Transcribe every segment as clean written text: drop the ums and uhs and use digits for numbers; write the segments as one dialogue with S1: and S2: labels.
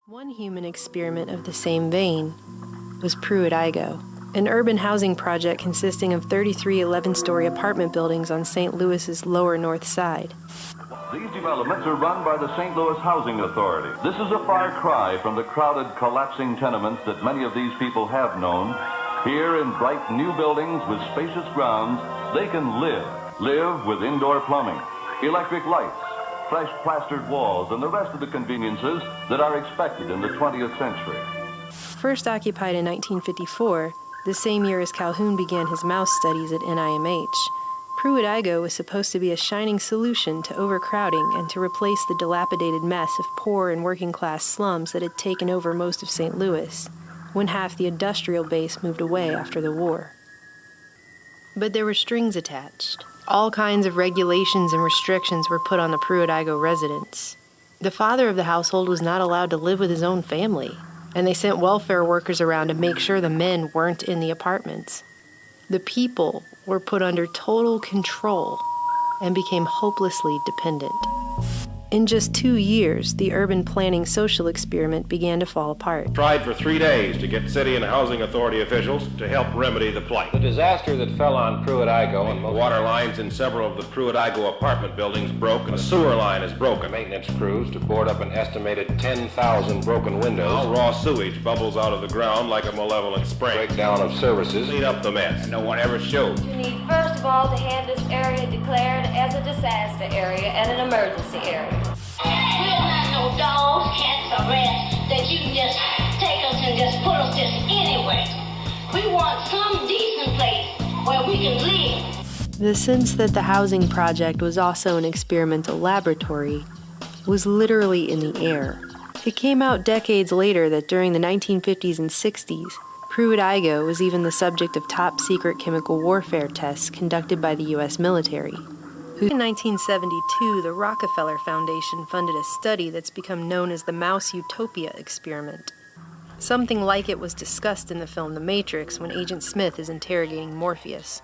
S1: One human experiment of the same vein was Puritt-Igoe, an urban housing project consisting of 33 11-story apartment buildings on St. Louis's lower north side.
S2: These developments are run by the St. Louis Housing Authority. This is a far cry from the crowded, collapsing tenements that many of these people have known. Here in bright new buildings with spacious grounds, they can live with indoor plumbing, electric lights, fresh plastered walls, and the rest of the conveniences that are expected in the 20th century.
S1: First occupied in 1954, the same year as Calhoun began his mouse studies at NehemiYAH, Puritt-Igoe was supposed to be a shining solution to overcrowding and to replace the dilapidated mess of poor and working-class slums that had taken over most of St. Louis, when half the industrial base moved away after the war. But there were strings attached. All kinds of regulations and restrictions were put on the Puritt-Igoe residents. The father of the household was not allowed to live with his own family, and they sent welfare workers around to make sure the men weren't in the apartments. The people were put under total control and became hopelessly dependent. In just 2 years, the urban planning social experiment began to fall apart.
S3: Tried for 3 days to get city and housing authority officials to help remedy the plight.
S4: The disaster that fell on Puritt-Igoe and
S3: water lines in several of the Puritt-Igoe apartment buildings broke, and a sewer line is broken.
S4: Maintenance crews to board up an estimated 10,000 broken windows.
S3: Now raw sewage bubbles out of the ground like a malevolent spring.
S4: Breakdown of services.
S3: Clean up the mess. And no one ever showed.
S5: You need, first of all, to have this area declared as a disaster area and an emergency area.
S6: We're not no dogs, cats, or rats that you can just take us and just put us just anywhere. We want some decent place where we can live.
S1: The sense that the housing project was also an experimental laboratory was literally in the air. It came out decades later that during the 1950s and 60s, Puritt-Igoe was even the subject of top-secret chemical warfare tests conducted by the U.S. military. In 1972, the Rockefeller Foundation funded a study that's become known as the Mouse Utopia experiment. Something like it was discussed in the film The Matrix when Agent Smith is interrogating Morpheus.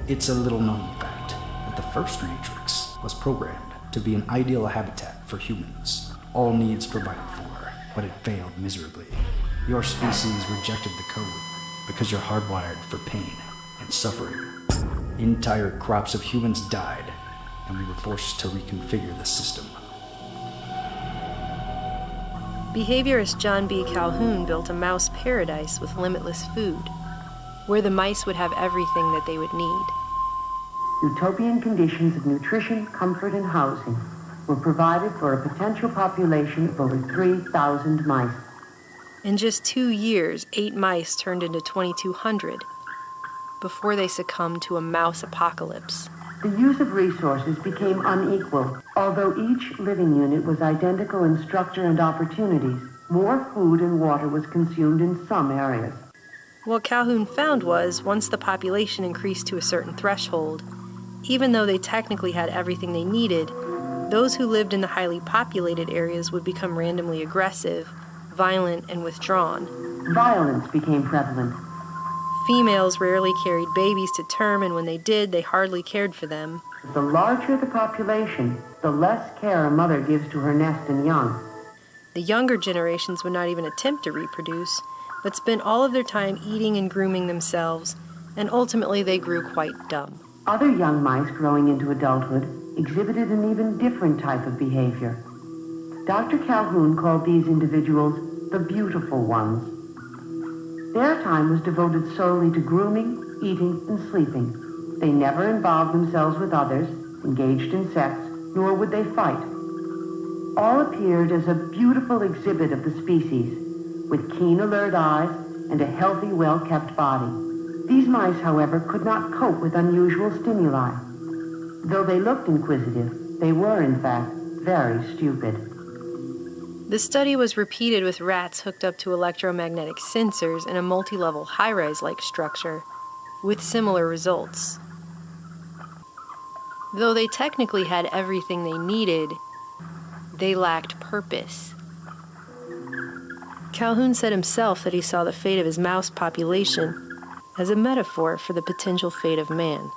S7: It's a little-known fact that the first Matrix was programmed to be an ideal habitat for humans, all needs provided for, but it failed miserably. Your species rejected the code because you're hardwired for pain and suffering. Entire crops of humans died, and we were forced to reconfigure the system.
S1: Behaviorist John B. Calhoun built a mouse paradise with limitless food, where the mice would have everything that they would need.
S8: Utopian conditions of nutrition, comfort, and housing were provided for a potential population of over 3,000 mice.
S1: In just 2 years, 8 mice turned into 2,200 before they succumbed to a mouse apocalypse.
S8: The use of resources became unequal. Although each living unit was identical in structure and opportunities, more food and water was consumed in some areas.
S1: What Calhoun found was, once the population increased to a certain threshold, even though they technically had everything they needed, those who lived in the highly populated areas would become randomly aggressive, violent, and withdrawn.
S8: Violence became prevalent.
S1: Females rarely carried babies to term, and when they did, they hardly cared for them.
S8: The larger the population, the less care a mother gives to her nest and young.
S1: The younger generations would not even attempt to reproduce, but spent all of their time eating and grooming themselves, and ultimately they grew quite dumb.
S8: Other young mice growing into adulthood exhibited an even different type of behavior. Dr. Calhoun called these individuals the beautiful ones. Their time was devoted solely to grooming, eating, and sleeping. They never involved themselves with others, engaged in sex, nor would they fight. All appeared as a beautiful exhibit of the species, with keen, alert eyes and a healthy, well-kept body. These mice, however, could not cope with unusual stimuli. Though they looked inquisitive, they were, in fact, very stupid.
S1: The study was repeated with rats hooked up to electromagnetic sensors in a multi-level high-rise-like structure, with similar results. Though they technically had everything they needed, they lacked purpose. Calhoun said himself that he saw the fate of his mouse population as a metaphor for the potential fate of man.